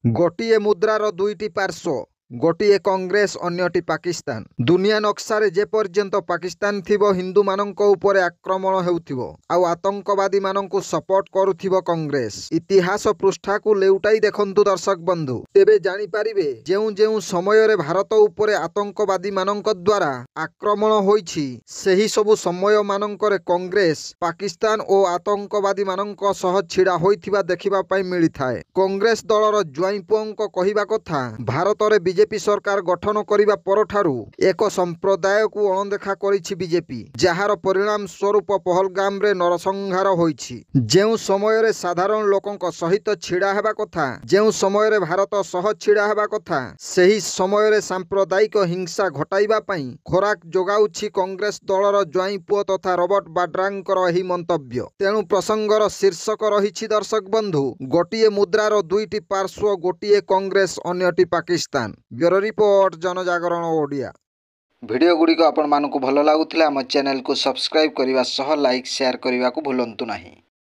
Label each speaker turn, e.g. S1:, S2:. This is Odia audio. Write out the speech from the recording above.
S1: ଗୋଟିଏ ମୁଦ୍ରାର ଦୁଇଟି ପାର୍ଶ୍ୱ, ଗୋଟିଏ କଂଗ୍ରେସ ଅନ୍ୟଟି ପାକିସ୍ତାନ। ଦୁନିଆ ନକ୍ସାରେ ଯେପର୍ଯ୍ୟନ୍ତ ପାକିସ୍ତାନ ଥିବ ହିନ୍ଦୁମାନଙ୍କ ଉପରେ ଆକ୍ରମଣ ହେଉଥିବ ଆଉ ଆତଙ୍କବାଦୀମାନଙ୍କୁ ସପୋର୍ଟ କରୁଥିବ କଂଗ୍ରେସ। ଇତିହାସ ପୃଷ୍ଠାକୁ ଲେଉଟାଇ ଦେଖନ୍ତୁ ଦର୍ଶକ ବନ୍ଧୁ, ତେବେ ଜାଣିପାରିବେ ଯେଉଁ ଯେଉଁ ସମୟରେ ଭାରତ ଉପରେ ଆତଙ୍କବାଦୀମାନଙ୍କ ଦ୍ୱାରା ଆକ୍ରମଣ ହୋଇଛି ସେହି ସବୁ ସମୟମାନଙ୍କରେ କଂଗ୍ରେସ ପାକିସ୍ତାନ ଓ ଆତଙ୍କବାଦୀମାନଙ୍କ ସହ ଛିଡ଼ା ହୋଇଥିବା ଦେଖିବା ପାଇଁ ମିଳିଥାଏ। କଂଗ୍ରେସ ଦଳର ଜ୍ୱାଇଁ ପୁଅଙ୍କ କହିବା କଥା, ଭାରତରେ ବିଜେପି ସରକାର ଗଠନ କରିବା ପରଠାରୁ ଏକ ସମ୍ପ୍ରଦାୟକୁ ଅଣଦେଖା କରିଛି ବିଜେପି, ଯାହାର ପରିଣାମ ସ୍ୱରୂପ ପହଲଗାମରେ ନରସଂହାର ହୋଇଛି। ଯେଉଁ ସମୟରେ ସାଧାରଣ ଲୋକଙ୍କ ସହିତ ଛିଡ଼ା ହେବା କଥା, ଯେଉଁ ସମୟରେ ଭାରତ ସହ ଛିଡ଼ା ହେବା କଥା, ସେହି ସମୟରେ ସାମ୍ପ୍ରଦାୟିକ ହିଂସା ଘଟାଇବା ପାଇଁ ଖୋରାକ ଯୋଗାଉଛି କଂଗ୍ରେସ ଦଳର ଜ୍ୱାଇଁ ପୁଅ ତଥା ରବର୍ଟ ବାଡ୍ରାଙ୍କର ଏହି ମନ୍ତବ୍ୟ। ତେଣୁ ପ୍ରସଙ୍ଗର ଶୀର୍ଷକ ରହିଛି ଦର୍ଶକ ବନ୍ଧୁ, ଗୋଟିଏ ମୁଦ୍ରାର ଦୁଇଟି ପାର୍ଶ୍ୱ, ଗୋଟିଏ କଂଗ୍ରେସ ଅନ୍ୟଟି Pakistan. Bureau report, Janajagaran Odia. Video ଗୁଡ଼ିକ ଆପଣମାନଙ୍କୁ ଭଲ ଲାଗୁଥିଲେ ଆମ ଚ୍ୟାନେଲକୁ ସବସ୍କ୍ରାଇବ୍ କରିବା ସହ ଲାଇକ୍ ସେୟାର କରିବାକୁ ଭୁଲନ୍ତୁ ନାହିଁ।